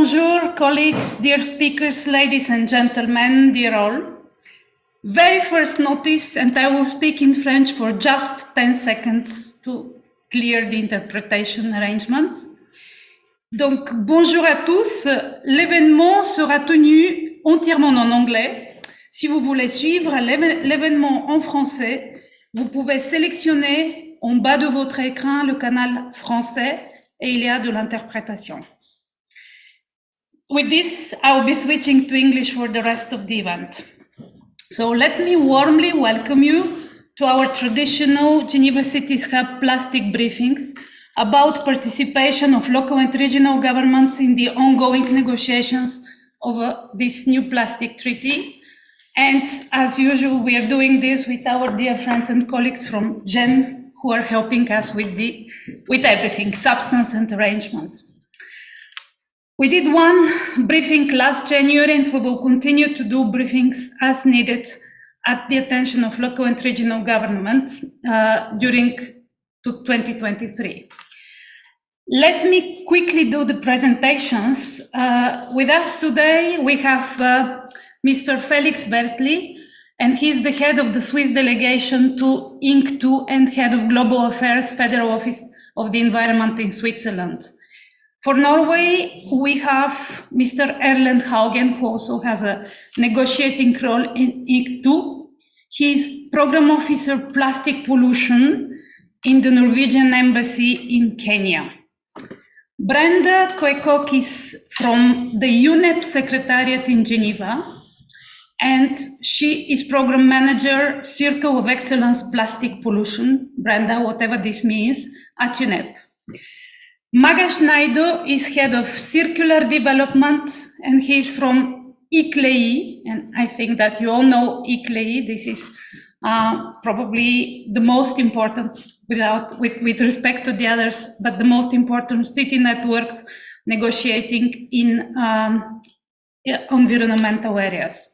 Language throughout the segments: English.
bonjour, colleagues, dear speakers, ladies and gentlemen, dear all. Very first notice, and I will speak in French for just 10 seconds to clear the interpretation arrangements. Donc, bonjour à tous. L'événement sera tenu entièrement en anglais. Si vous voulez suivre l'événement en français, vous pouvez sélectionner en bas de votre écran le canal français et il y a de l'interprétation. With this, I will be switching to English for the rest of the event. So let me warmly welcome you to our traditional Geneva Cities Hub plastic briefings about participation of local and regional governments in the ongoing negotiations of this new plastic treaty. And as usual, we are doing this with our dear friends and colleagues from GEN who are helping us with everything, substance and arrangements. We did one briefing last January and we will continue to do briefings as needed at the attention of local and regional governments during 2023. Let me quickly do the presentations. With us today, we have Mr. Felix Bertli, and he's the head of the Swiss delegation to INC-2 and head of Global Affairs, Federal Office of the Environment in Switzerland. For Norway, we have Mr. Erlend Haugen, who also has a negotiating role in INC-2. He's Program Officer Plastic Pollution in the Norwegian Embassy in Kenya. Brenda Koekok is from the UNEP Secretariat in Geneva, and she is Program Manager, Circle of Excellence Plastic Pollution, Brenda, whatever this means, at UNEP. Maga Schneider is head of circular development, and he's from ICLEI, and I think that you all know ICLEI. This is probably the most important, with respect to the others, but the most important city networks negotiating in environmental areas.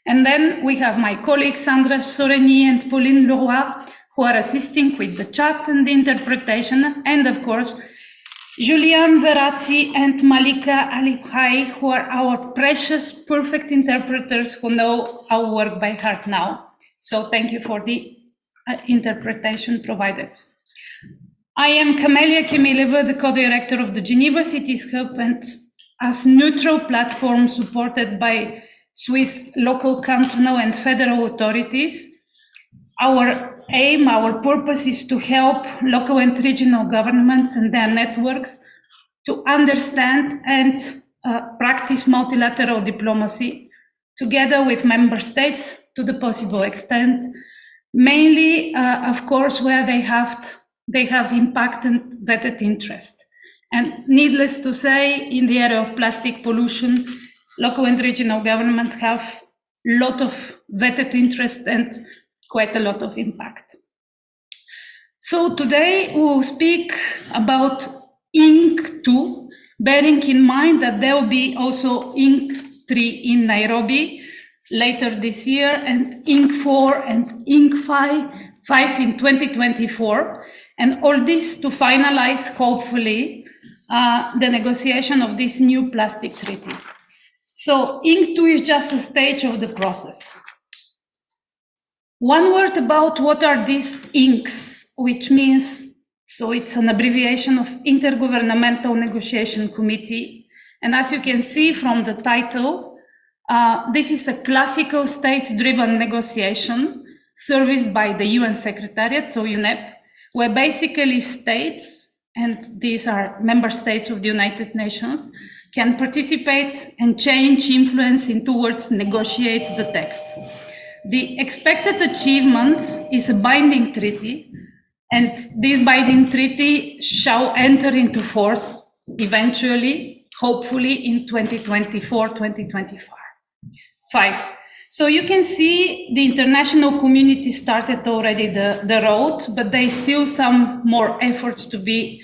And then we have my colleagues Sandra Soreni and Pauline Leroy, who are assisting with the chat and the interpretation, and of course, Julian Verazzi and Malika Alikhai, who are our precious, perfect interpreters who know our work by heart now. So thank you for the interpretation provided. I am Camelia Kemileva, the co-director of the Geneva Cities Hub, and as neutral platform supported by Swiss local, cantonal and federal authorities, our aim, our purpose is to help local and regional governments and their networks to understand and practice multilateral diplomacy together with member states to the possible extent, mainly, of course, where they have impact and vetted interest. And needless to say, in the area of plastic pollution, local and regional governments have a lot of vetted interest and quite a lot of impact. So today we will speak about INC-2, bearing in mind that there will be also INC-3 in Nairobi later this year, and INC-4 and INC-5 in 2024, and all this to finalize, hopefully, the negotiation of this new plastic treaty. So INC-2 is just a stage of the process. One word about what are these INCs, which means, so it's an abbreviation of Intergovernmental Negotiating Committee. And as you can see from the title, this is a classical state-driven negotiation serviced by the UN Secretariat, so UNEP, where basically states, and these are member states of the United Nations, can participate and change influence in towards negotiate the text. The expected achievement is a binding treaty, and this binding treaty shall enter into force eventually, hopefully in 2024-2025. So you can see the international community started already the road, but there is still some more efforts to be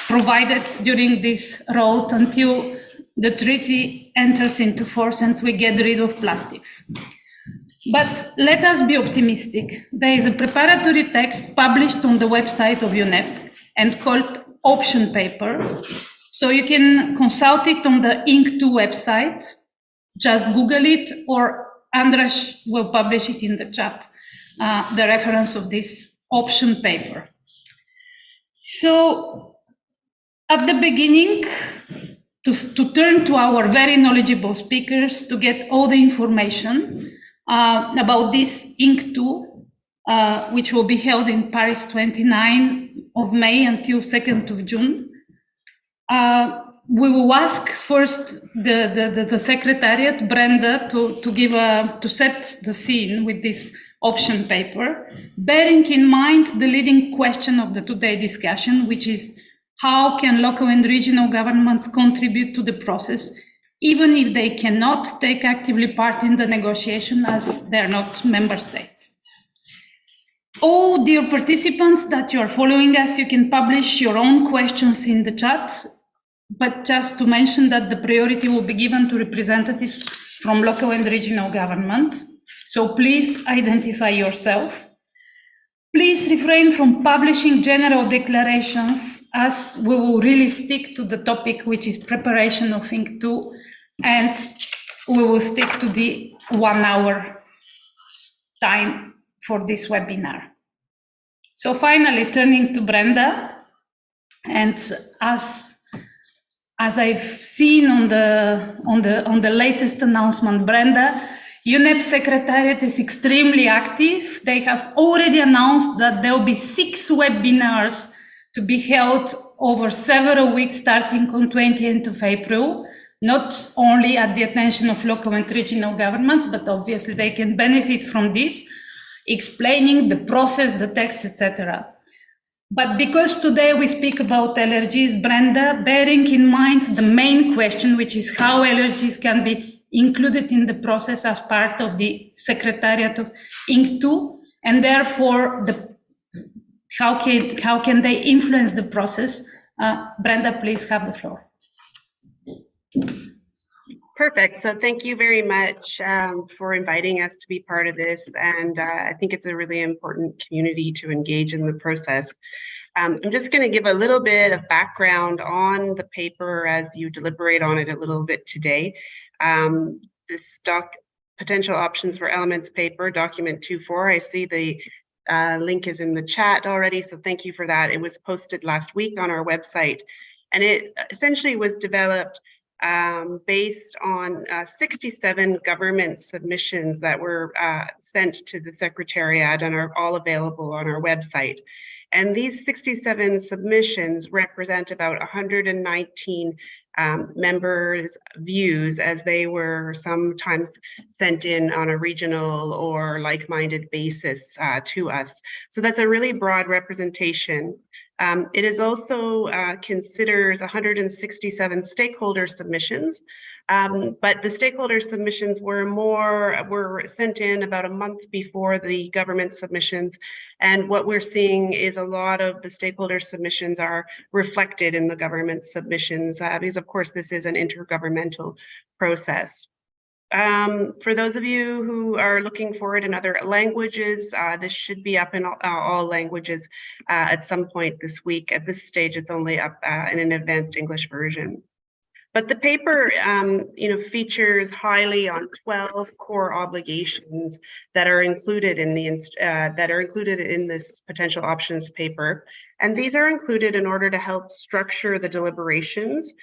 provided during this road until the treaty enters into force and we get rid of plastics. But let us be optimistic. There is a preparatory text published on the website of UNEP and called option paper. So you can consult it on the INC-2 website. Just Google it, or Andras will publish it in the chat, the reference of this option paper. So at the beginning, to turn to our very knowledgeable speakers to get all the information about this INC-2, which will be held in Paris 29 of May until 2nd of June. We will ask first the Secretariat, Brenda, to set the scene with this option paper, bearing in mind the leading question of the today's discussion, which is how can local and regional governments contribute to the process, even if they cannot take actively part in the negotiation as they're not member states. All dear participants that you are following us, you can publish your own questions in the chat. But just to mention that the priority will be given to representatives from local and regional governments. So please identify yourself. Please refrain from publishing general declarations, as we will really stick to the topic, which is preparation of INC-2, and we will stick to the 1 hour time for this webinar. So finally, turning to Brenda, and as I've seen on the latest announcement, Brenda, UNEP Secretariat is extremely active. They have already announced that there will be 6 webinars to be held over several weeks starting on 20th of April, not only at the attention of local and regional governments, but obviously they can benefit from this, explaining the process, the text, etc. But because today we speak about LRGs, Brenda, bearing in mind the main question, which is how LRGs can be included in the process as part of the Secretariat of INC-2, and therefore how can they influence the process? Brenda, please have the floor. Perfect. So thank you very much for inviting us to be part of this. And I think it's a really important community to engage in the process. I'm just going to give a little bit of background on the paper as you deliberate on it a little bit today. This potential options for elements paper, document 2.4. I see the link is in the chat already, so thank you for that. It was posted last week on our website, and it essentially was developed based on 67 government submissions that were sent to the Secretariat and are all available on our website. And these 67 submissions represent about 119 members' views, as they were sometimes sent in on a regional or like-minded basis to us. So that's a really broad representation. It is also considers 167 stakeholder submissions, but the stakeholder submissions were sent in about a month before the government submissions, and what we're seeing is a lot of the stakeholder submissions are reflected in the government submissions, because of course this is an intergovernmental process. For those of you who are looking for it in other languages, this should be up in all languages at some point this week. At this stage, it's only up in an advanced English version. But the paper, features highly on 12 core obligations that are included in this potential options paper, and these are included in order to help structure the deliberations.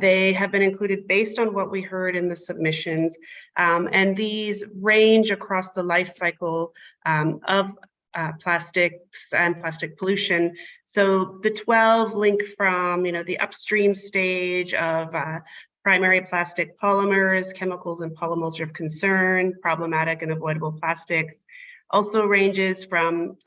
They have been included based on what we heard in the submissions, and these range across the life cycle of plastics and plastic pollution. So the 12 link from the upstream stage of primary plastic polymers, chemicals and polymers of concern, problematic and avoidable plastics. Also ranges from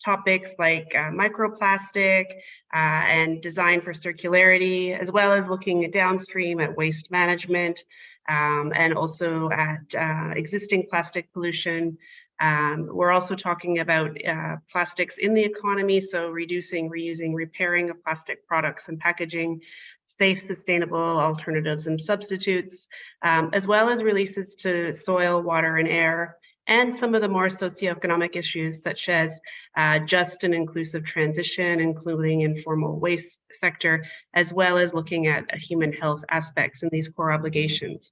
topics like microplastic and design for circularity, as well as looking downstream at waste management and also at existing plastic pollution. We're also talking about plastics in the economy, so reducing, reusing, repairing of plastic products and packaging, safe, sustainable alternatives and substitutes, as well as releases to soil, water, and air, and some of the more socioeconomic issues such as just and inclusive transition, including informal waste sector, as well as looking at human health aspects in these core obligations.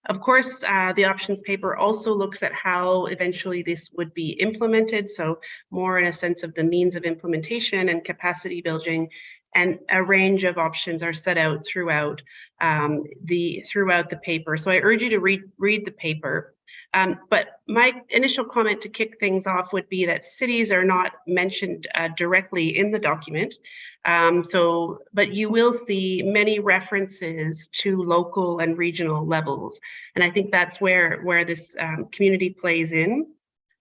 Of course, the options paper also looks at how eventually this would be implemented, so more in a sense of the means of implementation and capacity building, and a range of options are set out throughout the paper. So I urge you to read the paper. But my initial comment to kick things off would be that cities are not mentioned directly in the document. But you will see many references to local and regional levels. And I think that's where this community plays in.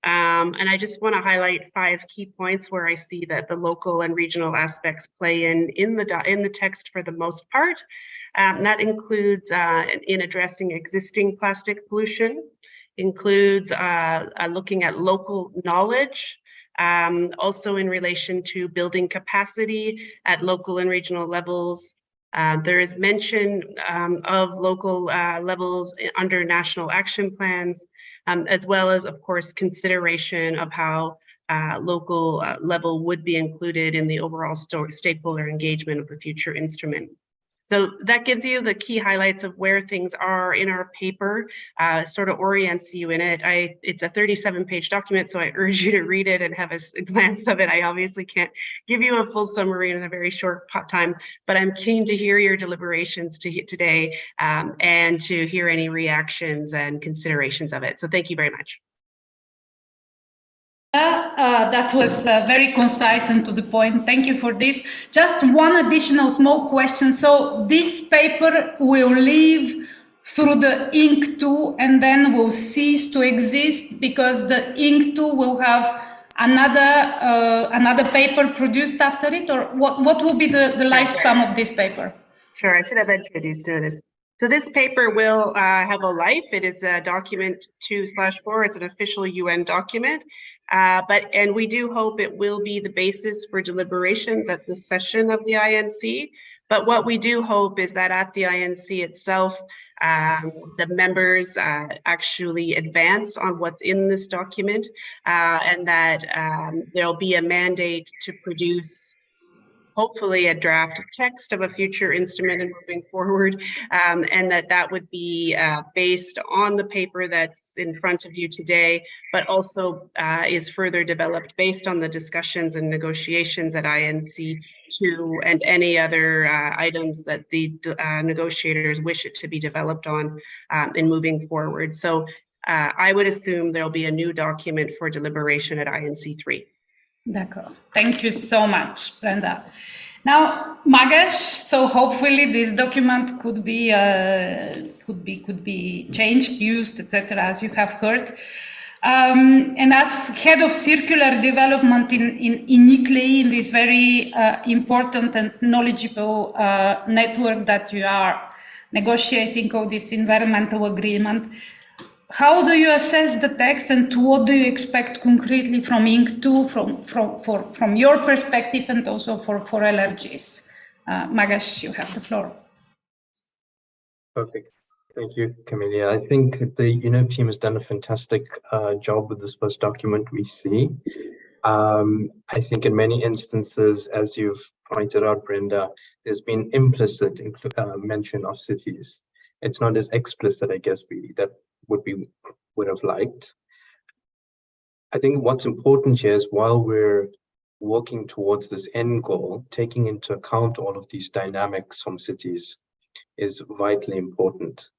And I just want to highlight 5 key points where I see that the local and regional aspects play in the text for the most part. That includes in addressing existing plastic pollution, includes looking at local knowledge, also in relation to building capacity at local and regional levels. There is mention of local levels under national action plans, as well as, of course, consideration of how local level would be included in the overall stakeholder engagement of the future instrument. So that gives you the key highlights of where things are in our paper, sort of orients you in it. It's a 37-page document, so I urge you to read it and have a glance of it. I obviously can't give you a full summary in a very short time, but I'm keen to hear your deliberations today and to hear any reactions and considerations of it. So thank you very much. That was very concise and to the point. Thank you for this. Just one additional small question. So this paper will live through the INC-2 and then will cease to exist because the INC-2 will have another paper produced after it, or what will be the lifespan of this paper? Sure, I should have introduced you to this. So this paper will have a life. It is document 2/4. It's an official UN document, and we do hope it will be the basis for deliberations at the session of the INC. But what we do hope is that at the INC itself, the members actually advance on what's in this document, and that there'll be a mandate to produce hopefully a draft text of a future instrument and moving forward, and that would be based on the paper that's in front of you today, but also is further developed based on the discussions and negotiations at INC-2 and any other items that the negotiators wish it to be developed on in moving forward. So I would assume there'll be a new document for deliberation at INC-3. D'accord. Thank you so much, Brenda. Now, Magash, so hopefully this document could be changed, used, etc., as you have heard. And as head of circular development in ICLEI, in this very important and knowledgeable network that you are negotiating all this environmental agreement, how do you assess the text, and what do you expect concretely from INC-2 from your perspective and also for LRGs? Magash, you have the floor. Perfect. Thank you, Camelia. I think the UNEP team has done a fantastic job with this first document we see. I think in many instances, as you've pointed out, Brenda, there's been implicit mention of cities. It's not as explicit, I guess, would have liked. I think what's important here is while we're working towards this end goal, taking into account all of these dynamics from cities is vitally important.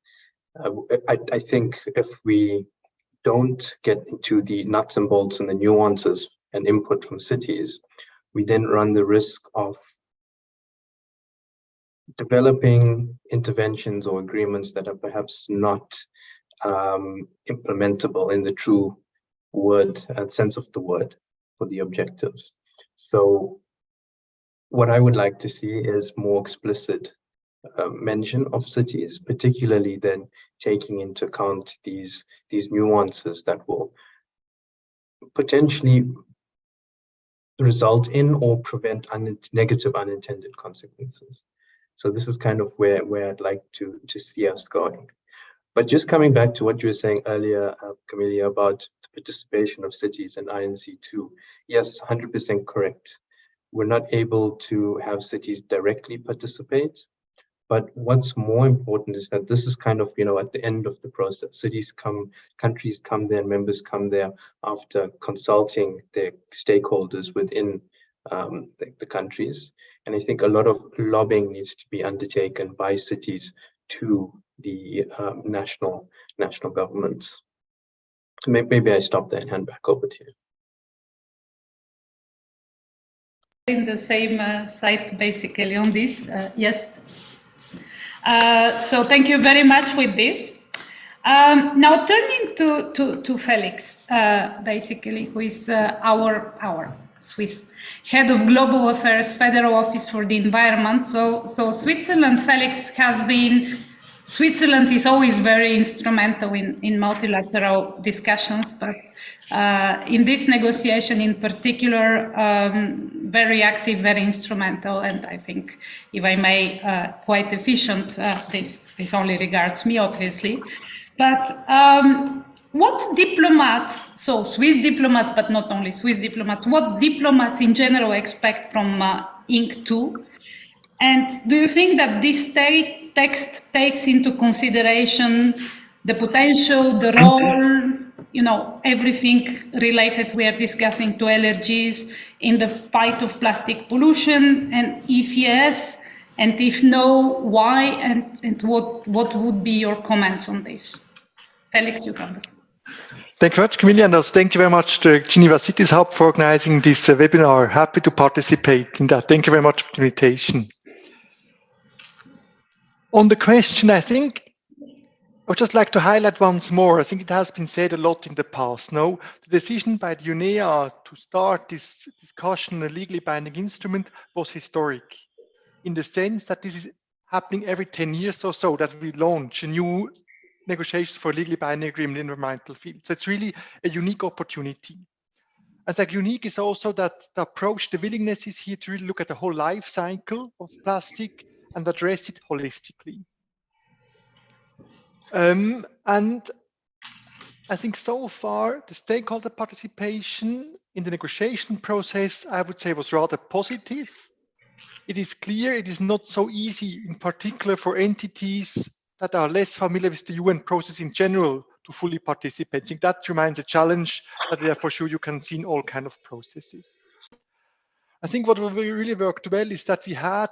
I think if we don't get into the nuts and bolts and the nuances and input from cities, we then run the risk of developing interventions or agreements that are perhaps not implementable in the true word and sense of the word for the objectives. So what I would like to see is more explicit mention of cities, particularly then taking into account these nuances that will potentially result in or prevent negative unintended consequences. So this is kind of where I'd like to see us going. But just coming back to what you were saying earlier, Camelia, about the participation of cities in INC-2, yes, 100% correct. We're not able to have cities directly participate, but what's more important is that this is kind of, at the end of the process. Cities come, countries come there, members come there after consulting their stakeholders within the countries. And I think a lot of lobbying needs to be undertaken by cities to the national governments. So maybe I stop there and hand back over to you. In the same site, basically, on this, yes. So thank you very much with this. Now turning to Felix, basically, who is our Swiss head of global affairs, Federal Office for the Environment. So Switzerland, Felix, Switzerland is always very instrumental in multilateral discussions, but in this negotiation in particular, very active, very instrumental, and I think, if I may, quite efficient. This only regards me, obviously. But what diplomats, so Swiss diplomats, but not only Swiss diplomats, what diplomats in general expect from INC-2? And do you think that this text takes into consideration the potential, the role, everything related we are discussing to LRGs in the fight of plastic pollution? And if yes, and if no, why? And what would be your comments on this? Felix, you can. Thank you very much, Camelia, and also thank you very much to Geneva Cities Hub for organizing this webinar. Happy to participate in that. Thank you very much for the invitation. On the question, I think I would just like to highlight once more, I think it has been said a lot in the past. No, the decision by the UNEA to start this discussion on a legally binding instrument was historic, in the sense that this is happening every 10 years or so, that we launch a new negotiations for a legally binding agreement in the environmental field. So it's really a unique opportunity. And that unique is also that the approach, the willingness is here to really look at the whole life cycle of plastic and address it holistically. And I think so far, the stakeholder participation in the negotiation process, I would say, was rather positive. It is clear it is not so easy, in particular for entities that are less familiar with the UN process in general, to fully participate. I think that remains a challenge that for sure you can see in all kinds of processes. I think what really worked well is that we had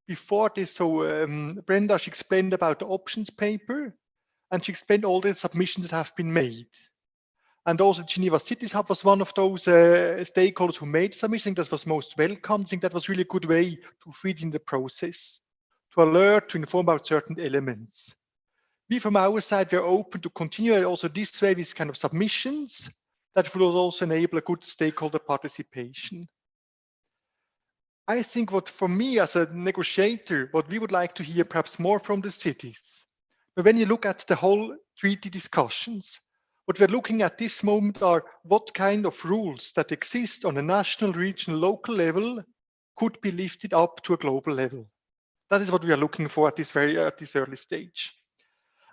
before this, so Brenda, she explained about the options paper, and she explained all the submissions that have been made. And also Geneva Cities Hub was one of those stakeholders who made submission. That was most welcome. I think that was really a good way to feed in the process, to alert, to inform about certain elements. We from our side, we're open to continue also this way with kind of submissions that will also enable a good stakeholder participation. I think what for me as a negotiator, what we would like to hear perhaps more from the cities, but when you look at the whole treaty discussions, what we're looking at this moment are what kind of rules that exist on a national, regional, local level could be lifted up to a global level. That is what we are looking for at this early stage.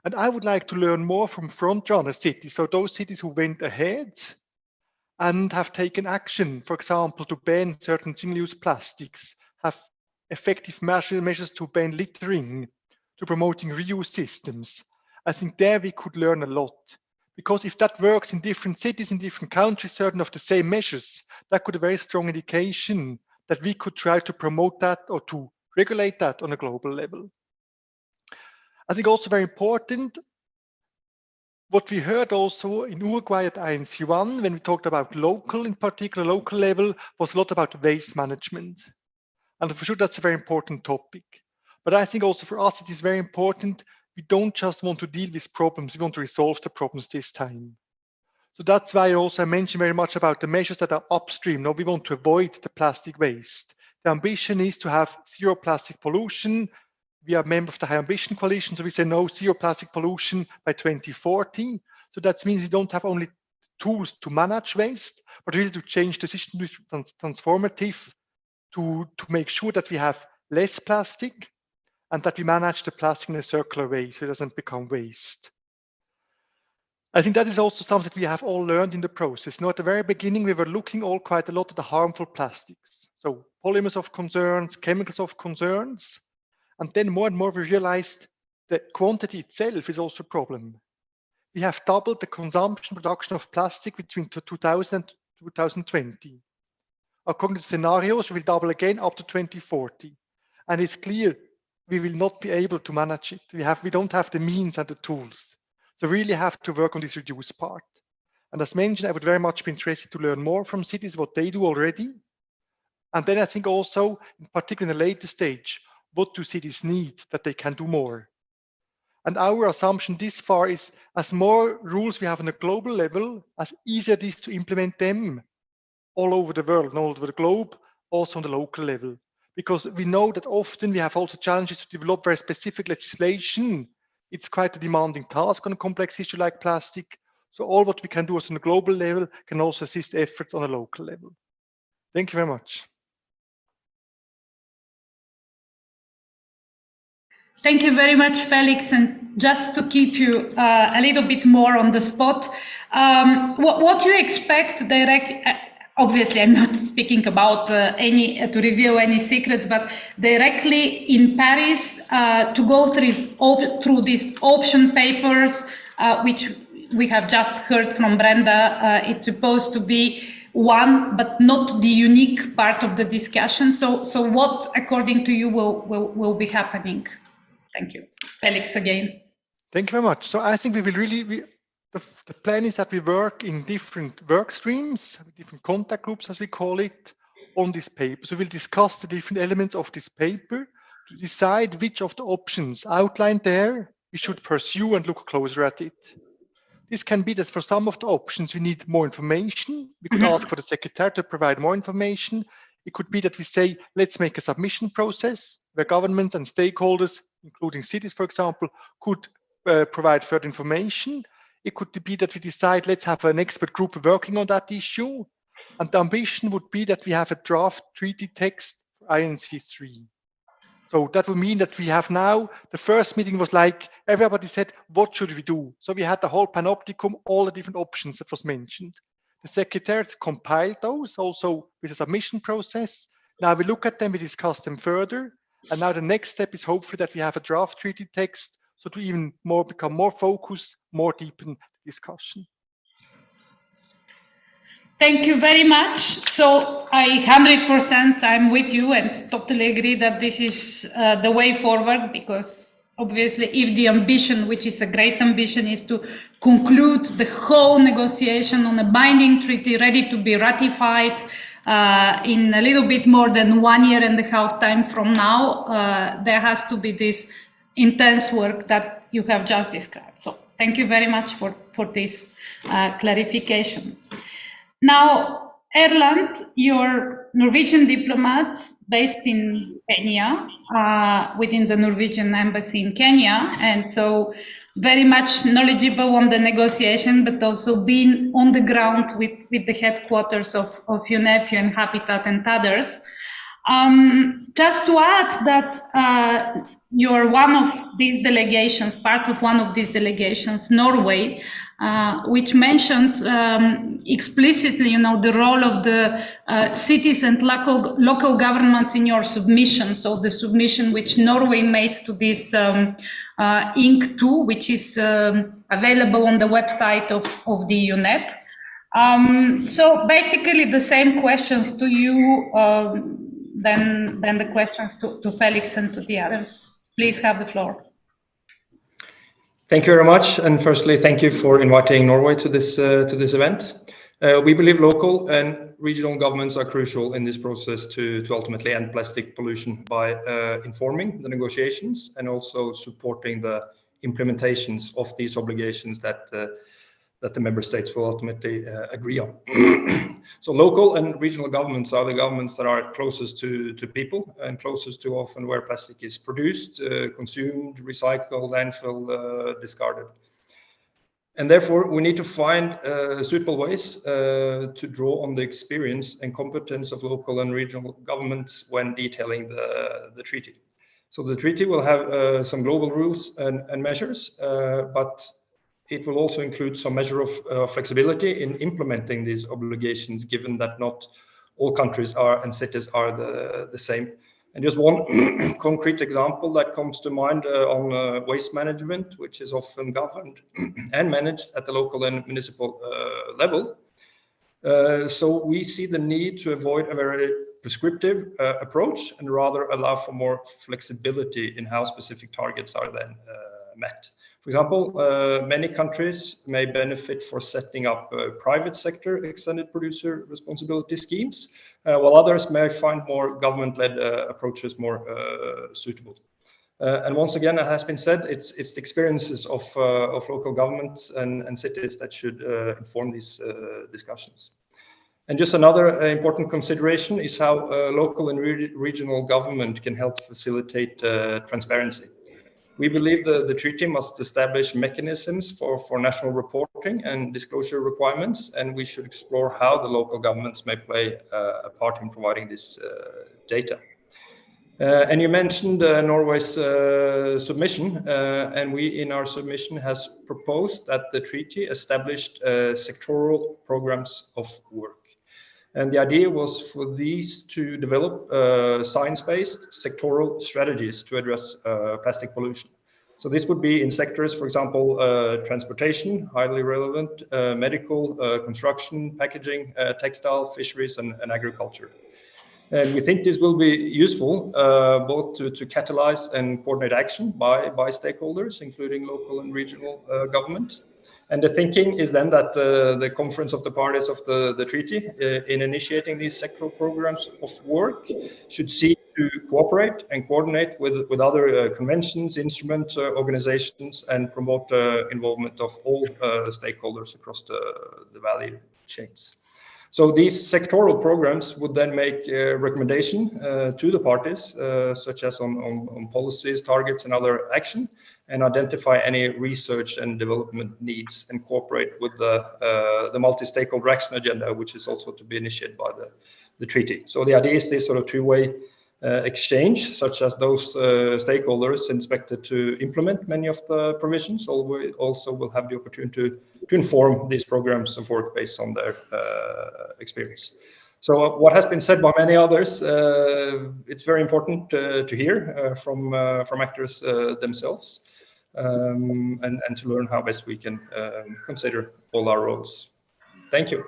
And I would like to learn more from front-runner cities, so those cities who went ahead and have taken action, for example, to ban certain single-use plastics, have effective measures to ban littering, to promoting reuse systems. I think there we could learn a lot. Because if that works in different cities, in different countries, certain of the same measures, that could be a very strong indication that we could try to promote that or to regulate that on a global level. I think also very important, what we heard also in Uruguay at INC-1, when we talked about local, in particular local level, was a lot about waste management. And for sure, that's a very important topic. But I think also for us, it is very important, we don't just want to deal with problems, we want to resolve the problems this time. So that's why also I mentioned very much about the measures that are upstream. Now we want to avoid the plastic waste. The ambition is to have zero plastic pollution. We are a member of the High Ambition Coalition, so we say no zero plastic pollution by 2040. So that means we don't have only tools to manage waste, but really to change the system to transformative to make sure that we have less plastic and that we manage the plastic in a circular way so it doesn't become waste. I think that is also something that we have all learned in the process. At the very beginning, we were looking all quite a lot at the harmful plastics. So polymers of concerns, chemicals of concerns. And then more and more we realized that quantity itself is also a problem. We have doubled the consumption production of plastic between 2000 and 2020. According to scenarios, we will double again up to 2040. And it's clear we will not be able to manage it. We don't have the means and the tools. So really have to work on this reduce part. And as mentioned, I would very much be interested to learn more from cities, what they do already. And then I think also, in particular in the later stage, what do cities need that they can do more? And our assumption this far is as more rules we have on a global level, as easier it is to implement them all over the world, not all over the globe, also on the local level. Because we know that often we have also challenges to develop very specific legislation. It's quite a demanding task on a complex issue like plastic. So all what we can do on a global level can also assist efforts on a local level. Thank you very much. Thank you very much, Felix. And just to keep you a little bit more on the spot, what you expect obviously I'm not speaking about to reveal any secrets, but directly in Paris to go through these option papers, which we have just heard from Brenda, it's supposed to be one, but not the unique part of the discussion. So what, according to you, will be happening? Thank you. Felix again. Thank you very much. So I think we will really, the plan is that we work in different work streams, different contact groups, as we call it, on this paper. So we'll discuss the different elements of this paper to decide which of the options outlined there we should pursue and look closer at it. This can be that for some of the options we need more information. We could ask for the Secretariat to provide more information. It could be that we say, let's make a submission process where governments and stakeholders, including cities, for example, could provide further information. It could be that we decide, let's have an expert group working on that issue. And the ambition would be that we have a draft treaty text for INC-3. So that would mean that we have now, the first meeting was like, everybody said, what should we do? So we had the whole panopticon, all the different options that was mentioned. The Secretariat compiled those also with a submission process. Now we look at them, we discuss them further. And now the next step is hopefully that we have a draft treaty text, so to even more become more focused, more deepen the discussion. Thank you very much. So I 100% I'm with you and totally agree that this is the way forward, because obviously if the ambition, which is a great ambition, is to conclude the whole negotiation on a binding treaty ready to be ratified in a little bit more than 1.5 years time from now, there has to be this intense work that you have just described. So thank you very much for this clarification. Now, Erland, your Norwegian diplomat based in Kenya, within the Norwegian embassy in Kenya, and so very much knowledgeable on the negotiation, but also being on the ground with the headquarters of UNEP and Habitat and others. Just to add that you're one of these delegations, part of one of these delegations, Norway, which mentioned explicitly, the role of the cities and local governments in your submission. So the submission which Norway made to this INC-2, which is available on the website of the UNEP. So basically the same questions to you than the questions to Felix and to the others. Please have the floor. Thank you very much, and firstly, thank you for inviting Norway to this event. We believe local and regional governments are crucial in this process to ultimately end plastic pollution by informing the negotiations and also supporting the implementations of these obligations that the member states will ultimately agree on. So local and regional governments are the governments that are closest to people and closest to often where plastic is produced, consumed, recycled, landfill, discarded. And therefore, we need to find suitable ways to draw on the experience and competence of local and regional governments when detailing the treaty. So the treaty will have some global rules and measures, but it will also include some measure of flexibility in implementing these obligations, given that not all countries and cities are the same. And just one concrete example that comes to mind on waste management, which is often governed and managed at the local and municipal level. So we see the need to avoid a very prescriptive approach and rather allow for more flexibility in how specific targets are then met. For example, many countries may benefit for setting up private sector extended producer responsibility schemes, while others may find more government-led approaches more suitable. And once again, it has been said, it's the experiences of local governments and cities that should inform these discussions. And just another important consideration is how local and regional government can help facilitate transparency. We believe the treaty must establish mechanisms for national reporting and disclosure requirements, and we should explore how the local governments may play a part in providing this data. And you mentioned Norway's submission, and we in our submission has proposed that the treaty established sectoral programs of work. And the idea was for these to develop science-based sectoral strategies to address plastic pollution. So this would be in sectors, for example, transportation, highly relevant, medical, construction, packaging, textile, fisheries, and agriculture. And we think this will be useful both to catalyze and coordinate action by stakeholders, including local and regional government. And the thinking is then that the Conference of the Parties of the treaty, in initiating these sectoral programs of work, should seek to cooperate and coordinate with other conventions, instruments, organizations, and promote involvement of all stakeholders across the value chains. So these sectoral programs would then make a recommendation to the parties, such as on policies, targets, and other action, and identify any research and development needs and cooperate with the multi-stakeholder action agenda, which is also to be initiated by the treaty. So the idea is this sort of two-way exchange, such as those stakeholders expected to implement many of the provisions also will have the opportunity to inform these programs of work based on their experience. So what has been said by many others, it's very important to hear from actors themselves. And to learn how best we can consider all our roles. Thank you.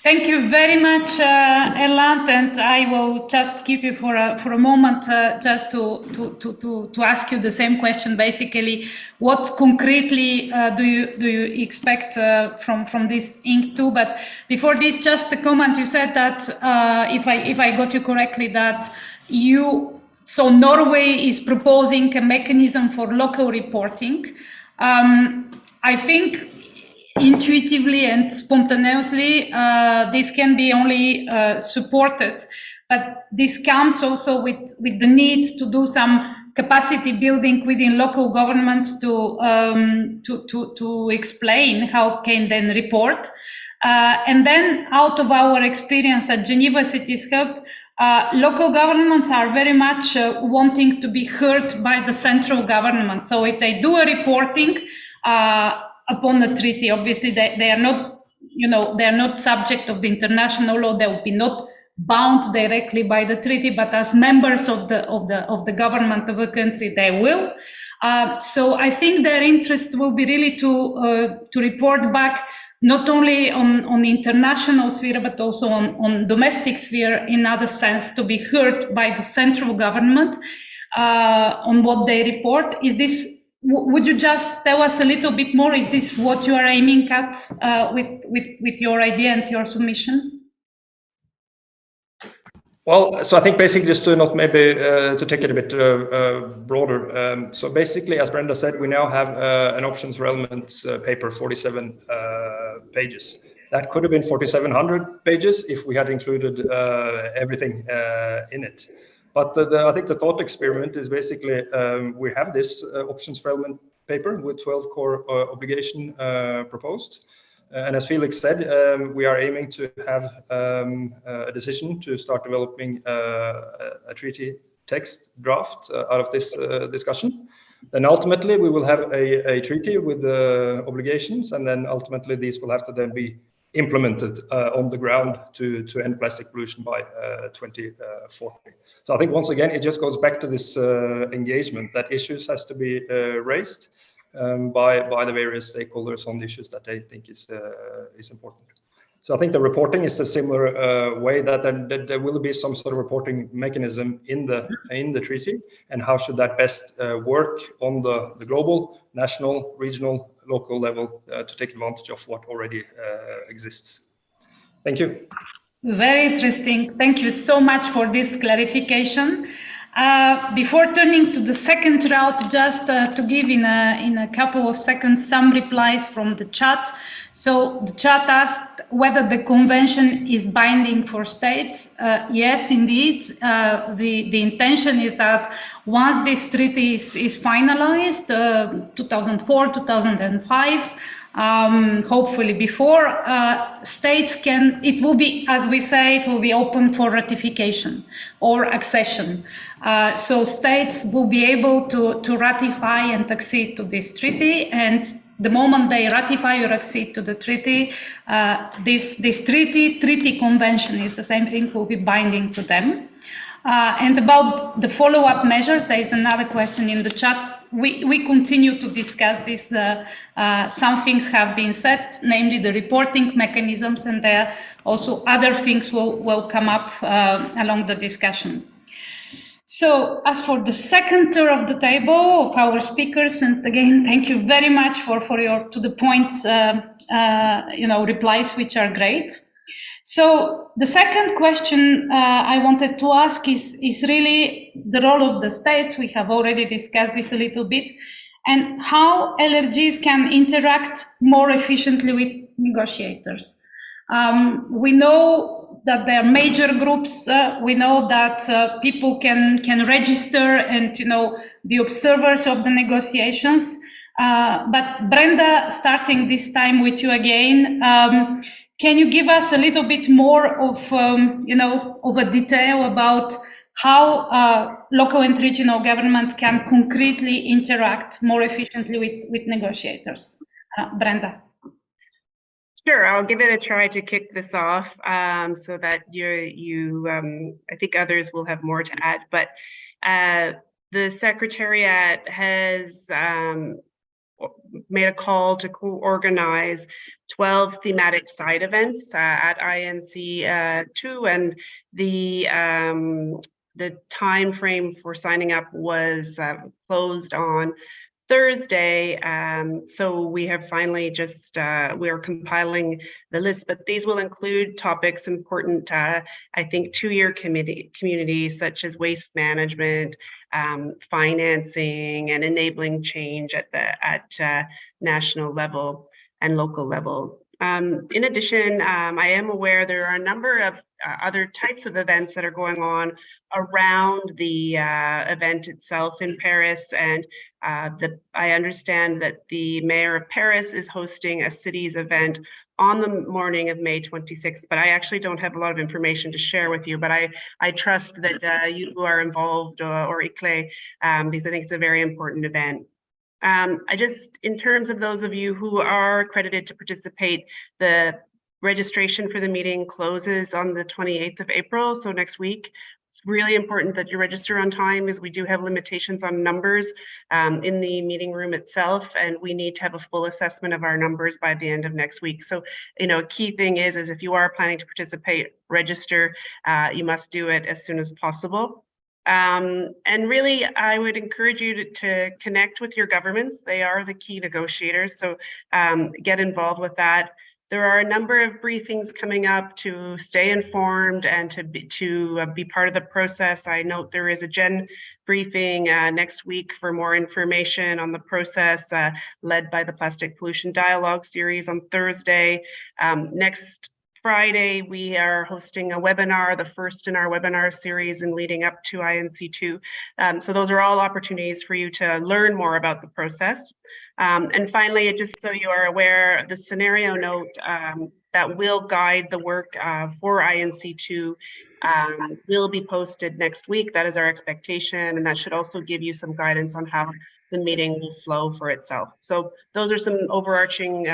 Thank you very much, Erland, and I will just keep you for a moment just to ask you the same question. Basically, what concretely do you expect from this INC-2? But before this, just a comment. You said that if I got you correctly, that so Norway is proposing a mechanism for local reporting. I think intuitively and spontaneously, this can be only supported, but this comes also with the need to do some capacity building within local governments to explain how can then report. And then out of our experience at Geneva Cities Hub, local governments are very much wanting to be heard by the central government. So if they do a reporting upon the treaty, obviously they are not, they are not subject of the international law. They will be not bound directly by the treaty, but as members of the government of a country, they will. So I think their interest will be really to report back not only on the international sphere, but also on domestic sphere, in other sense, to be heard by the central government on what they report. Is this? Would you just tell us a little bit more? Is this what you are aiming at with your idea and your submission? Well, so I think basically just to not maybe to take it a bit broader. So basically, as Brenda said, we now have an options relevance paper, 47 pages. That could have been 4,700 pages if we had included everything in it. But I think the thought experiment is basically we have this options relevant paper with 12 core obligation proposed. And as Felix said, we are aiming to have a decision to start developing a treaty text draft out of this discussion. Then ultimately we will have a treaty with obligations, and then ultimately these will have to then be implemented on the ground to end plastic pollution by 2040. So I think once again it just goes back to this engagement that issues has to be raised by the various stakeholders on the issues that they think is important. So I think the reporting is a similar way that there will be some sort of reporting mechanism in the treaty, and how should that best work on the global, national, regional, local level to take advantage of what already exists. Thank you. Very interesting. Thank you so much for this clarification. Before turning to the second round, just to give in a couple of seconds some replies from the chat. So the chat asked whether the convention is binding for states. Yes, indeed. The intention is that once this treaty is finalized, 2004, 2005, hopefully before, states can, it will be, as we say, it will be open for ratification or accession. So states will be able to ratify and accede to this treaty, and the moment they ratify or accede to the treaty, this treaty convention is the same thing, will be binding to them. And about the follow-up measures, there is another question in the chat. We continue to discuss this. Some things have been said, namely the reporting mechanisms, and there also other things will come up along the discussion. So as for the second tour of the table of our speakers, and again, thank you very much for your to the point replies, which are great. So the second question I wanted to ask is really the role of the states. We have already discussed this a little bit, and how LRGs can interact more efficiently with negotiators. We know that there are major groups. We know that people can register and be observers of the negotiations. But Brenda, starting this time with you again, can you give us a little bit more of a detail about how local and regional governments can concretely interact more efficiently with negotiators? Brenda. Sure, I'll give it a try to kick this off so that I think others will have more to add. But the Secretariat has made a call to co-organize 12 thematic side events at INC-2, and the time frame for signing up was closed on Thursday. So we have finally just, we're compiling the list, but these will include topics important, I think, to your communities, such as waste management, financing, and enabling change at national level and local level. In addition, I am aware there are a number of other types of events that are going on around the event itself in Paris, and I understand that the mayor of Paris is hosting a cities event on the morning of May 26th, but I actually don't have a lot of information to share with you, but I trust that you who are involved or ICLE, because I think it's a very important event. In terms of those of you who are accredited to participate, the registration for the meeting closes on the 28th of April, so next week. It's really important that you register on time, as we do have limitations on numbers in the meeting room itself, and we need to have a full assessment of our numbers by the end of next week. So, a key thing is if you are planning to participate, register. You must do it as soon as possible. And really, I would encourage you to connect with your governments. They are the key negotiators, so get involved with that. There are a number of briefings coming up to stay informed and to be part of the process. I note there is a Gen briefing next week for more information on the process, led by the Plastic Pollution Dialogue Series on Thursday. Next Friday, we are hosting a webinar, the first in our webinar series and leading up to INC-2. So those are all opportunities for you to learn more about the process. And finally, just so you are aware, the scenario note that will guide the work for INC-2 will be posted next week. That is our expectation, and that should also give you some guidance on how the meeting will flow for itself. So those are some overarching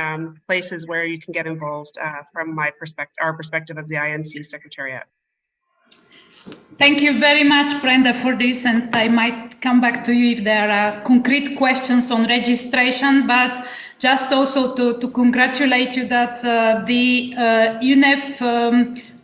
places where you can get involved from our perspective as the INC Secretariat. Thank you very much, Brenda, for this, and I might come back to you if there are concrete questions on registration, but just also to congratulate you that the UNEP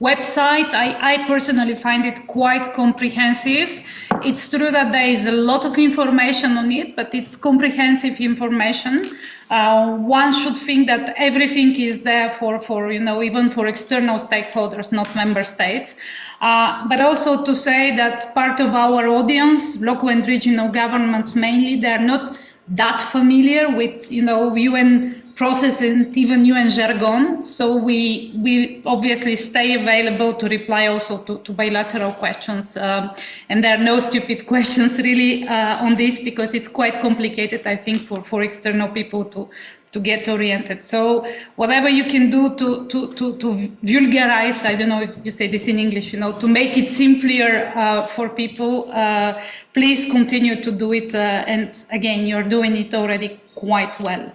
website, I personally find it quite comprehensive. It's true that there is a lot of information on it, but it's comprehensive information. One should think that everything is there for even for external stakeholders, not member states. But also to say that part of our audience, local and regional governments mainly, they're not that familiar with UN process and even UN jargon. So we obviously stay available to reply also to bilateral questions. And there are no stupid questions really on this, because it's quite complicated, I think, for external people to get oriented. So whatever you can do to vulgarize, I don't know if you say this in English, to make it simpler for people, please continue to do it. And again, you're doing it already quite well.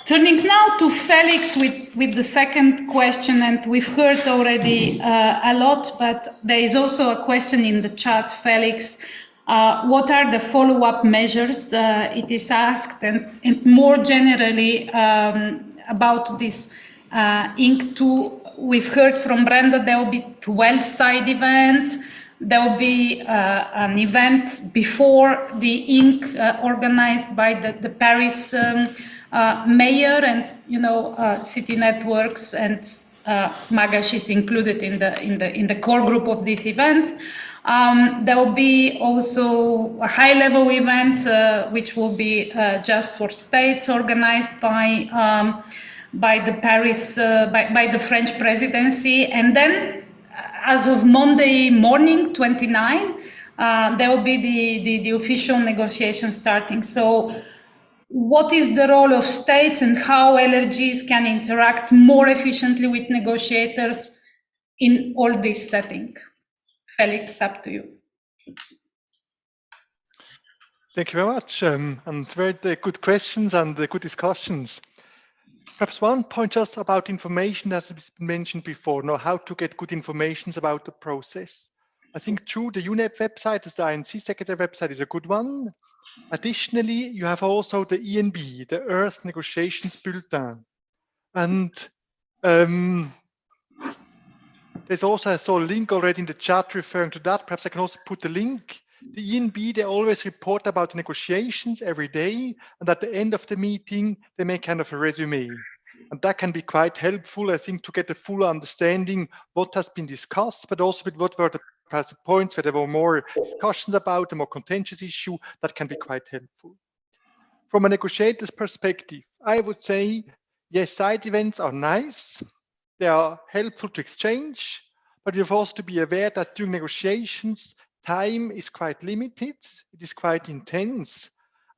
Turning now to Felix with the second question, and we've heard already a lot, but there is also a question in the chat, Felix. What are the follow-up measures? It is asked, and more generally about this INC-2. We've heard from Brenda there will be 12 side events. There will be an event before the INC organized by the Paris mayor and city networks, and Magash is included in the core group of this event. There will be also a high-level event which will be just for states, organized by the Paris by the French presidency, and then as of Monday morning, 29, there will be the official negotiation starting. So, what is the role of states and how LRGs can interact more efficiently with negotiators in all this setting? Felix, up to you. Thank you very much, and very good questions and good discussions. Perhaps one point just about information that has been mentioned before, how to get good information about the process. I think through the UNEP website, as the INC Secretary website, is a good one. Additionally, you have also the ENB, the Earth Negotiations Bulletin. And there's also, I saw a link already in the chat referring to that. Perhaps I can also put the link. The ENB, they always report about the negotiations every day. And at the end of the meeting, they make kind of a resume. And that can be quite helpful, I think, to get a full understanding what has been discussed, but also with what were the points where there were more discussions about, a more contentious issue. That can be quite helpful. From a negotiator's perspective, I would say, yes, side events are nice. They are helpful to exchange, but you have also to be aware that during negotiations, time is quite limited. It is quite intense.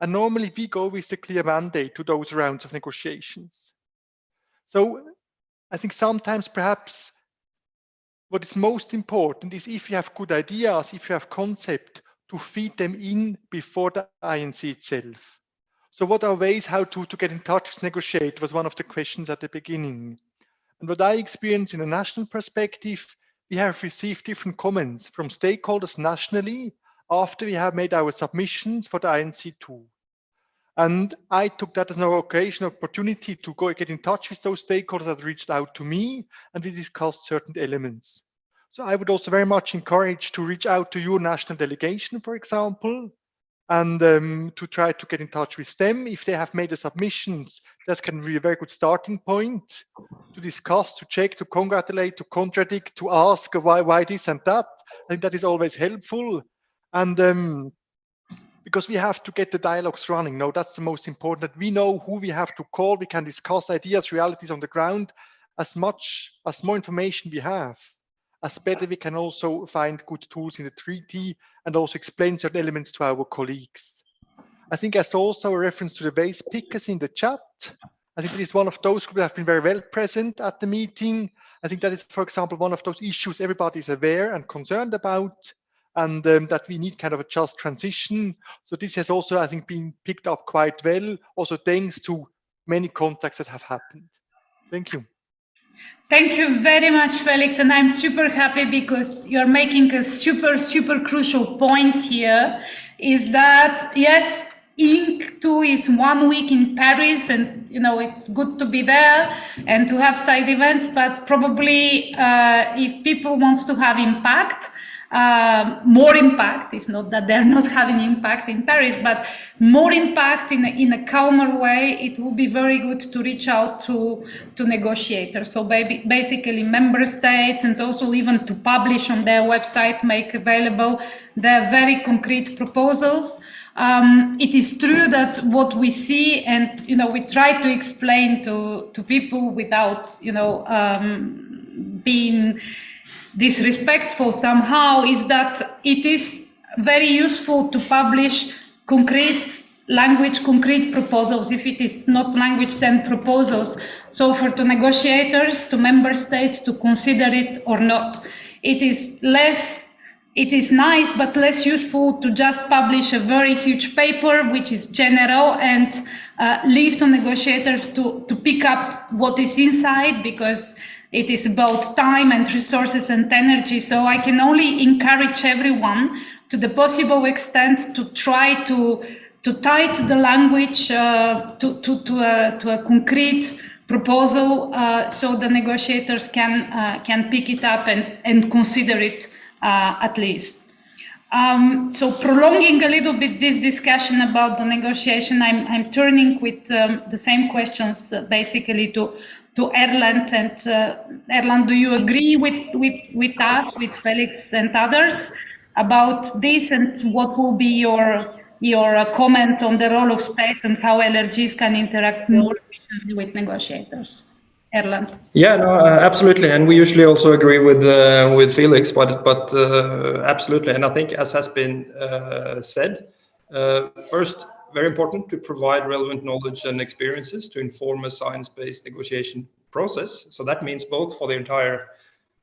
And normally we go with a clear mandate to those rounds of negotiations. So I think sometimes perhaps what is most important is if you have good ideas, if you have concept, to feed them in before the INC itself. So what are ways how to get in touch with negotiate was one of the questions at the beginning. And what I experienced in a national perspective, we have received different comments from stakeholders nationally after we have made our submissions for the INC-2. And I took that as an opportunity to go get in touch with those stakeholders that reached out to me, and we discussed certain elements. So I would also very much encourage to reach out to your national delegation, for example, and to try to get in touch with them. If they have made the submissions, that can be a very good starting point to discuss, to check, to congratulate, to contradict, to ask why this and that. I think that is always helpful. And because we have to get the dialogues running. No, that's the most important, that we know who we have to call. We can discuss ideas, realities on the ground. As more information we have, as better we can also find good tools in the treaty and also explain certain elements to our colleagues. I think there's also a reference to the base pickers in the chat. I think it is one of those who have been very well present at the meeting. I think that is, for example, one of those issues everybody is aware and concerned about. and that we need kind of a just transition. So this has also, I think, been picked up quite well, also thanks to many contacts that have happened. Thank you. Thank you very much, Felix. And I'm super happy because you're making a super crucial point here, is that, yes, INC-2 is 1 week in Paris, and it's good to be there and to have side events, but probably if people want to have impact, more impact, it's not that they're not having impact in Paris, but more impact in a calmer way, it will be very good to reach out to negotiators. So basically member states, and also even to publish on their website, make available their very concrete proposals. It is true that what we see, and we try to explain to people without being disrespectful somehow, is that it is very useful to publish concrete language, concrete proposals. If it is not language, then proposals. So to negotiators, to member states to consider it or not. It is nice, but less useful to just publish a very huge paper, which is general, and leave to negotiators to pick up what is inside, because it is about time and resources and energy. So I can only encourage everyone to the possible extent to try to tighten the language to a concrete proposal, so the negotiators can pick it up and consider it at least. So prolonging a little bit this discussion about the negotiation, I'm turning with the same questions basically to Erland. And Erland, do you agree with us, with Felix and others about this, and what will be your comment on the role of states and how LRGs can interact more efficiently with negotiators? Erland. Yeah, no, absolutely, and we usually also agree with Felix, but absolutely, and I think, as has been said, first, very important to provide relevant knowledge and experiences to inform a science-based negotiation process. So that means both for the entire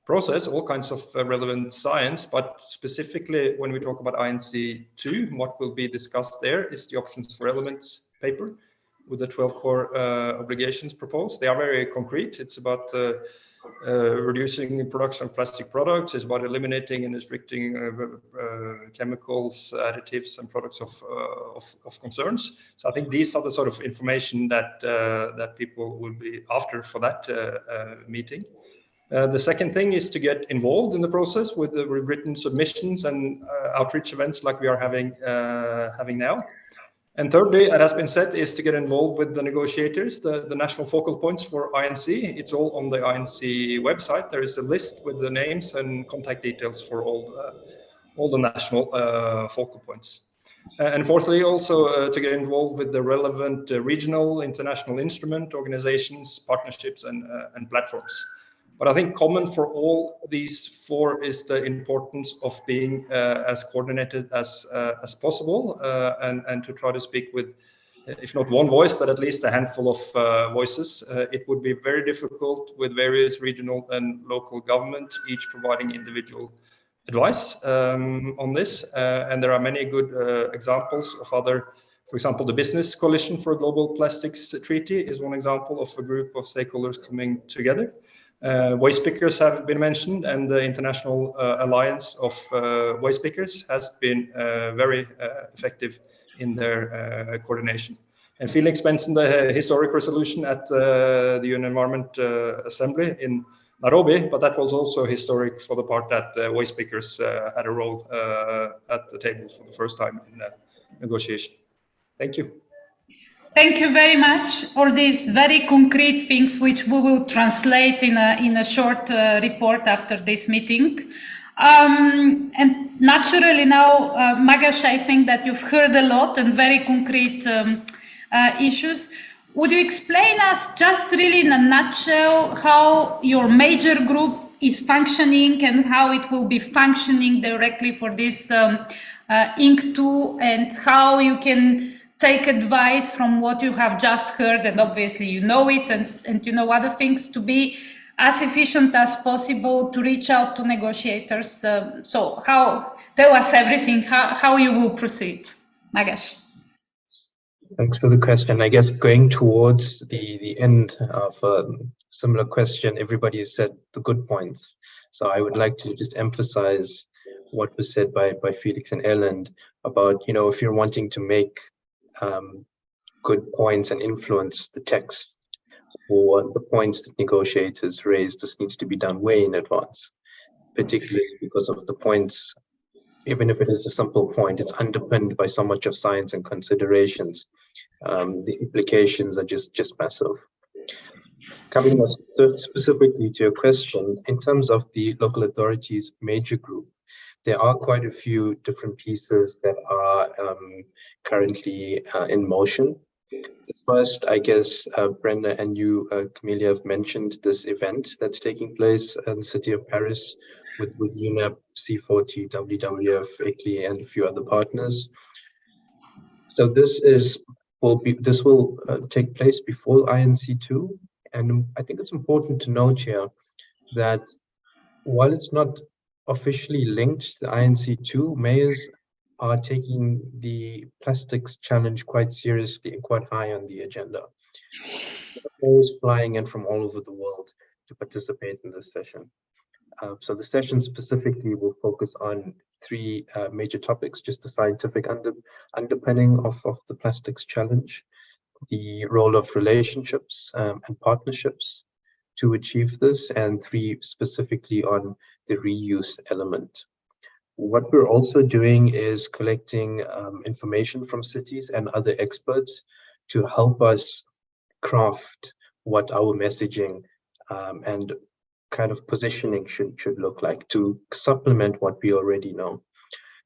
process, all kinds of relevant science, but specifically when we talk about INC-2, what will be discussed there is the options for elements paper with the 12 core obligations proposed. They are very concrete. It's about reducing the production of plastic products. It's about eliminating and restricting chemicals, additives, and products of concerns. So I think these are the sort of information that people will be after for that meeting. The second thing is to get involved in the process with the written submissions and outreach events like we are having now. And thirdly, it has been said, is to get involved with the negotiators, the national focal points for INC. It's all on the INC website. There is a list with the names and contact details for all the national focal points. And fourthly, also to get involved with the relevant regional, international instrument organizations, partnerships, and platforms. But I think common for all these four is the importance of being as coordinated as possible, and to try to speak with, if not one voice, but at least a handful of voices. It would be very difficult with various regional and local government, each providing individual advice on this. And there are many good examples of other, for example, the Business Coalition for a Global Plastics Treaty is one example of a group of stakeholders coming together. Waste pickers have been mentioned, and the International Alliance of Waste Pickers has been very effective in their coordination. And Felix mentioned the historic resolution at the UN Environment Assembly in Nairobi, but that was also historic for the part that waste pickers had a role at the table for the first time in the negotiation. Thank you. Thank you very much. All these very concrete things which we will translate in a short report after this meeting. And naturally now, Magash, I think that you've heard a lot and very concrete issues. Would you explain us just really in a nutshell how your major group is functioning and how it will be functioning directly for this INC-2, and how you can take advice from what you have just heard, and obviously you know it, and you know other things, to be as efficient as possible to reach out to negotiators. So how tell us everything, how you will proceed. Magash. Thanks for the question. I guess going towards the end of a similar question, everybody has said the good points. So I would like to just emphasize what was said by Felix and Erland about, if you're wanting to make good points and influence the text or the points that negotiators raise, this needs to be done way in advance, particularly because of the points. Even if it is a simple point, it's underpinned by so much of science and considerations. The implications are just massive. Coming specifically to your question, in terms of the local authorities major group, there are quite a few different pieces that are currently in motion. The first, I guess, Brenda and you, Camelia, have mentioned this event that's taking place in the city of Paris with UNEP, C40, WWF, ICLEI, and a few other partners. So this will take place before INC-2, and I think it's important to note here that while it's not officially linked to INC-2, mayors are taking the plastics challenge quite seriously and quite high on the agenda. Mayors flying in from all over the world to participate in this session. So the session specifically will focus on three major topics: just the scientific underpinning of the plastics challenge, the role of relationships and partnerships to achieve this, and three specifically on the reuse element. What we're also doing is collecting information from cities and other experts to help us craft what our messaging and kind of positioning should look like to supplement what we already know.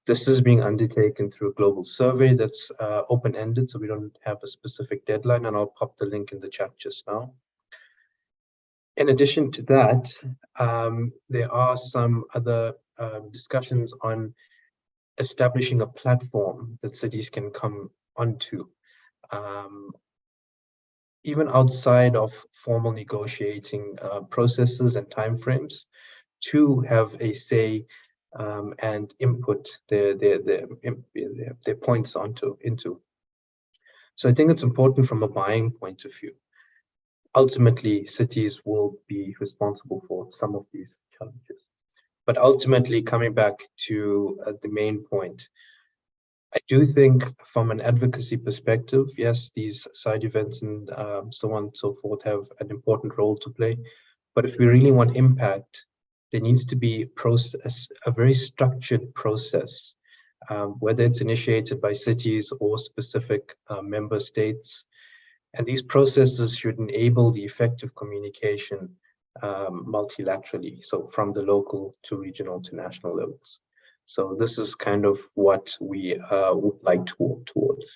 This is being undertaken through a global survey that's open-ended, so we don't have a specific deadline, and I'll pop the link in the chat just now. In addition to that, there are some other discussions on establishing a platform that cities can come onto, even outside of formal negotiating processes and timeframes, to have a say and input their points into. So I think it's important from a buying point of view. Ultimately, cities will be responsible for some of these challenges. But ultimately, coming back to the main point, I do think from an advocacy perspective, yes, these side events and so on and so forth have an important role to play. But if we really want impact, there needs to be a very structured process, whether it's initiated by cities or specific member states. And these processes should enable the effective communication multilaterally, so from the local to regional to national levels. So this is kind of what we would like to work towards.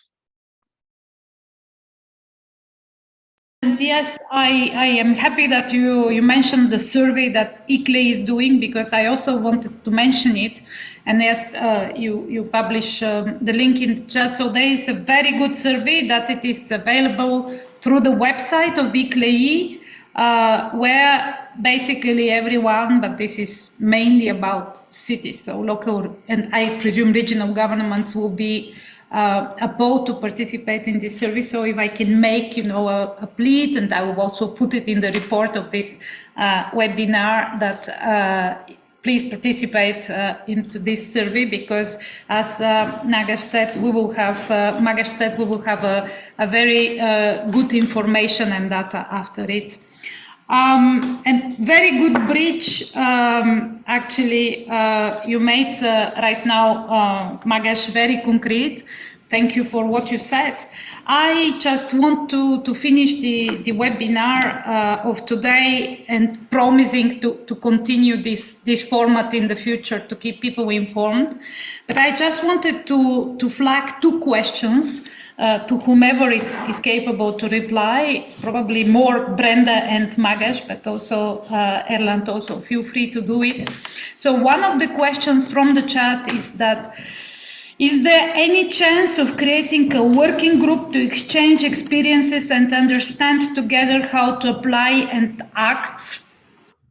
And yes, I am happy that you mentioned the survey that ICLEI is doing, because I also wanted to mention it. And yes, you publish the link in the chat. So there is a very good survey that it is available through the website of ICLEI, where basically everyone, but this is mainly about cities, so local and I presume regional governments will be about to participate in this survey. So if I can make, a plea, and I will also put it in the report of this webinar, that please participate into this survey, because as Magash said, we will have a very good information and data after it. And very good bridge, actually, you made right now, Magash, very concrete. Thank you for what you said. I just want to finish the webinar of today and promising to continue this format in the future to keep people informed. But I just wanted to flag two questions to whomever is capable to reply. It's probably more Brenda and Magash, but also Erland, also feel free to do it. So one of the questions from the chat is that, is there any chance of creating a working group to exchange experiences and understand together how to apply and act?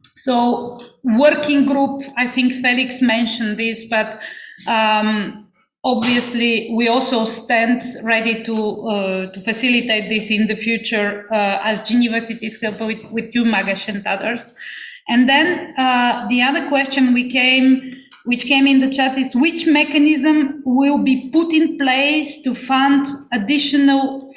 So working group, I think Felix mentioned this, but Obviously, we also stand ready to facilitate this in the future as Geneva Cities Hub with you, Magash, and others. And then the other question which came in the chat is which mechanism will be put in place to fund additional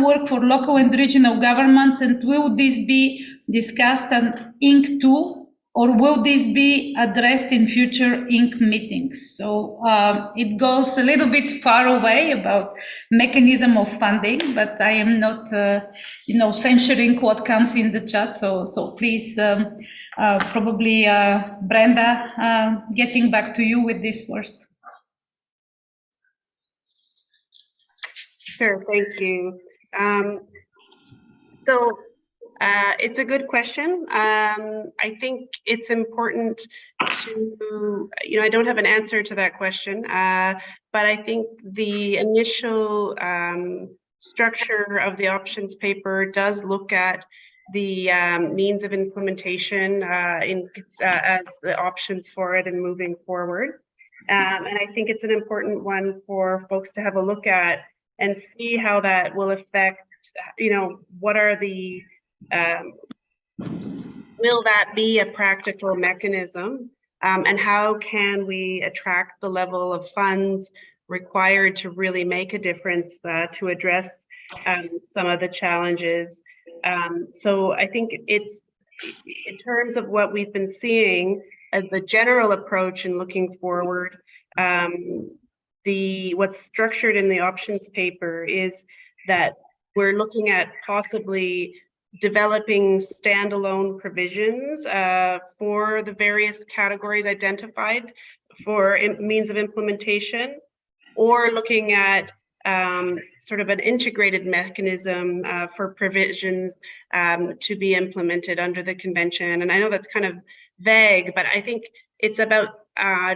work for local and regional governments, and will this be discussed on INC-2, or will this be addressed in future INC meetings? So it goes a little bit far away about mechanism of funding, but I am not, censoring what comes in the chat. So please, probably Brenda, getting back to you with this first. Sure, thank you. It's a good question. I think it's important to, I don't have an answer to that question, but I think the initial structure of the options paper does look at the means of implementation as the options for it and moving forward. And I think it's an important one for folks to have a look at and see how that will affect, what are the will that be a practical mechanism, and how can we attract the level of funds required to really make a difference to address some of the challenges. So I think it's in terms of what we've been seeing as the general approach and looking forward, what's structured in the options paper is that we're looking at possibly developing standalone provisions for the various categories identified for means of implementation, or looking at sort of an integrated mechanism for provisions to be implemented under the convention. And I know that's kind of vague, but I think it's about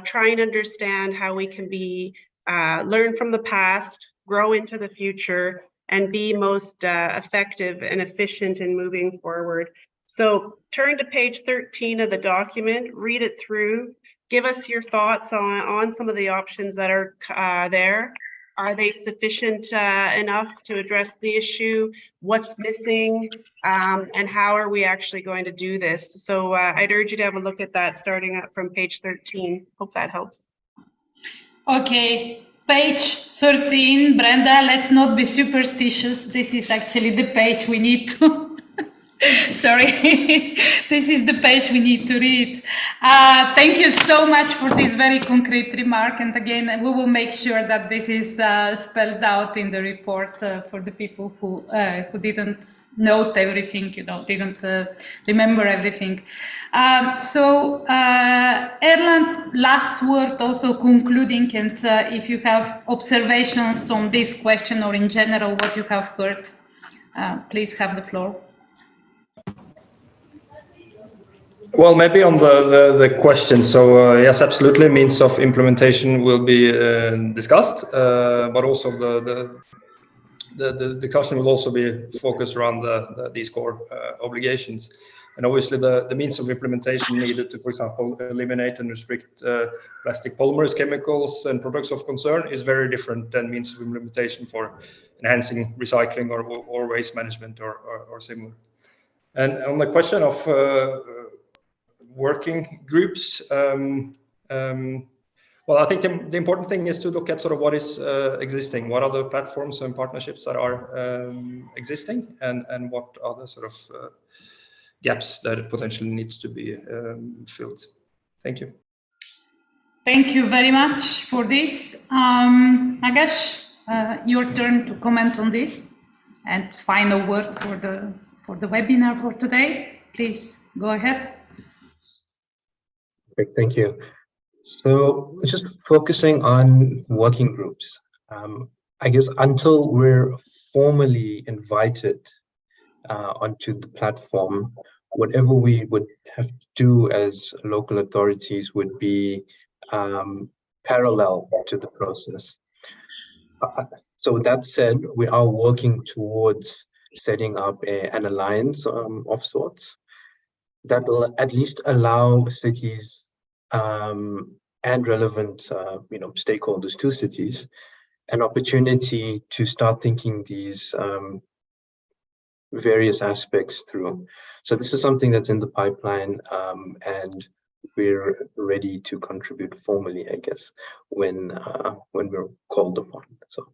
trying to understand how we can be learn from the past, grow into the future, and be most effective and efficient in moving forward. So turn to page 13 of the document, read it through, give us your thoughts on some of the options that are there. Are they sufficient enough to address the issue? What's missing? And how are we actually going to do this? So I'd urge you to have a look at that starting up from page 13. Hope that helps. Okay. Page 13, Brenda, let's not be superstitious. This is actually the page we need to, sorry, this is the page we need to read. Thank you so much for this very concrete remark. And again, we will make sure that this is spelled out in the report for the people who didn't note everything, didn't remember everything. So Erland, last word also concluding, and if you have observations on this question or in general what you have heard, please have the floor. Well, maybe on the question. So yes, absolutely, means of implementation will be discussed, but also the discussion will also be focused around these core obligations. And obviously the means of implementation needed to, for example, eliminate and restrict plastic polymers, chemicals, and products of concern is very different than means of implementation for enhancing recycling or waste management or similar. And on the question of working groups, well, I think the important thing is to look at sort of what is existing, what are the platforms and partnerships that are existing, and what are the sort of gaps that potentially needs to be filled. Thank you. Thank you very much for this. Magash, your turn to comment on this, and final word for the webinar for today. Please go ahead. Perfect, thank you. So just focusing on working groups, I guess until we're formally invited onto the platform, whatever we would have to do as local authorities would be parallel to the process. So that said, we are working towards setting up an alliance of sorts that will at least allow cities and relevant stakeholders to cities an opportunity to start thinking these various aspects through. So this is something that's in the pipeline, and we're ready to contribute formally, I guess, when we're called upon. So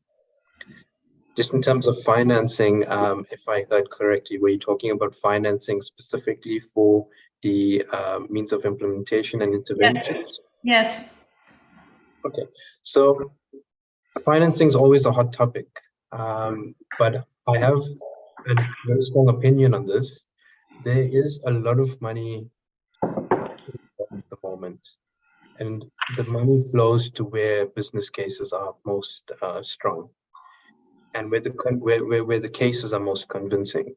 just in terms of financing, if I heard correctly, were you talking about financing specifically for the means of implementation and interventions? Yes. Okay, so financing is always a hot topic, but I have a very strong opinion on this. There is a lot of money at the moment, and the money flows to where business cases are most strong, and where the cases are most convincing.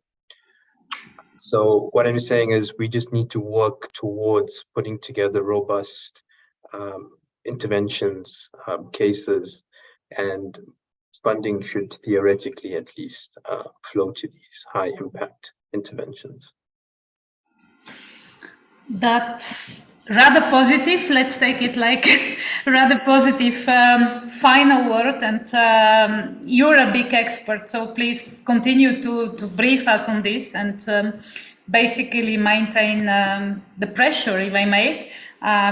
So what I'm saying is we just need to work towards putting together robust interventions, cases, and funding should theoretically at least flow to these high impact interventions. That's rather positive. Let's take it like rather positive final word. And you're a big expert, so please continue to brief us on this and basically maintain the pressure, if I may,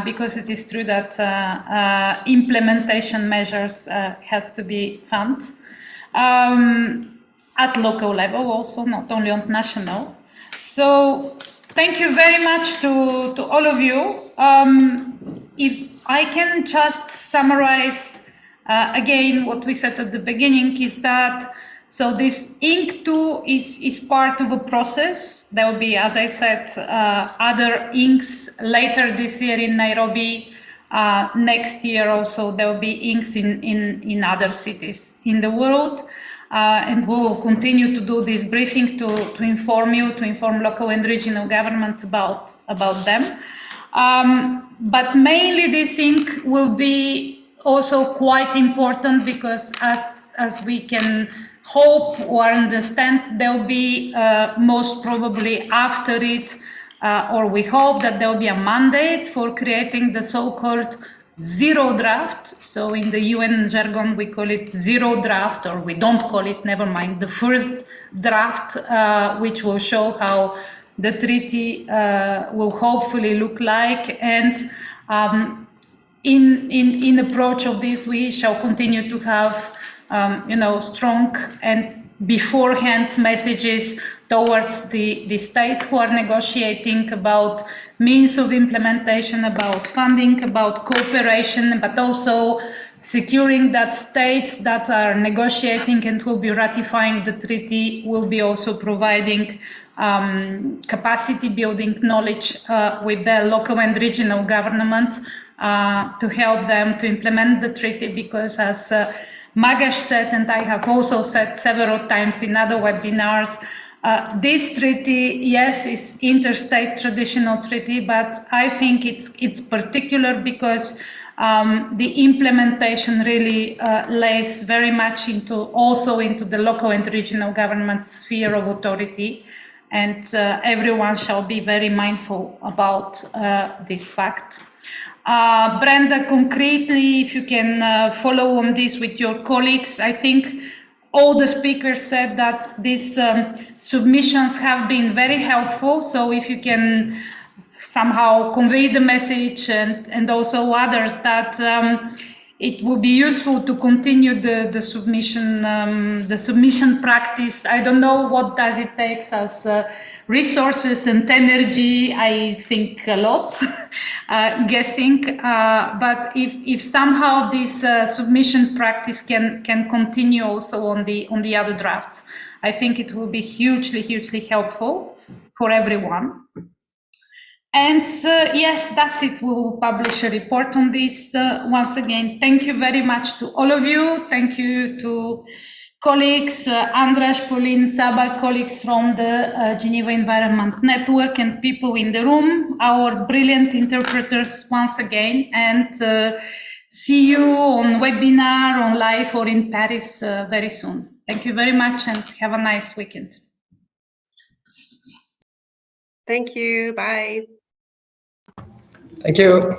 because it is true that implementation measures has to be funded at local level also, not only on national. So thank you very much to all of you. If I can just summarize again what we said at the beginning is that so this INC-2 is part of a process. There will be, as I said, other INCs later this year in Nairobi. Next year also there will be INCs in other cities in the world. And we will continue to do this briefing to inform you, to inform local and regional governments about them. But mainly this INC will be also quite important because as we can hope or understand, there will be most probably after it, or we hope that there will be a mandate for creating the so-called zero draft. So in the UN jargon, we call it zero draft, or we don't call it, never mind, the first draft, which will show how the treaty will hopefully look like. And in approach of this, we shall continue to have strong and beforehand messages towards the states who are negotiating about means of implementation, about funding, about cooperation, but also securing that states that are negotiating and will be ratifying the treaty will be also providing capacity building knowledge with their local and regional governments to help them to implement the treaty, because as Magash said, and I have also said several times in other webinars, this treaty, yes, is interstate traditional treaty, but I think it's particular because the implementation really lays very much into the local and regional government sphere of authority, and everyone shall be very mindful about this fact. Brenda, concretely, if you can follow on this with your colleagues, I think all the speakers said that these submissions have been very helpful. So if you can somehow convey the message and also others that it will be useful to continue the submission practice. I don't know what does it take as resources and energy. I think a lot, guessing. But if somehow this submission practice can continue also on the other drafts, I think it will be hugely helpful for everyone. And yes, that's it. We will publish a report on this. Once again, thank you very much to all of you. Thank you to colleagues, Andras, Pauline, Saba, colleagues from the Geneva Environment Network and people in the room, our brilliant interpreters once again, and see you on webinar, on live or in Paris very soon. Thank you very much and have a nice weekend. Thank you. Bye. Thank you.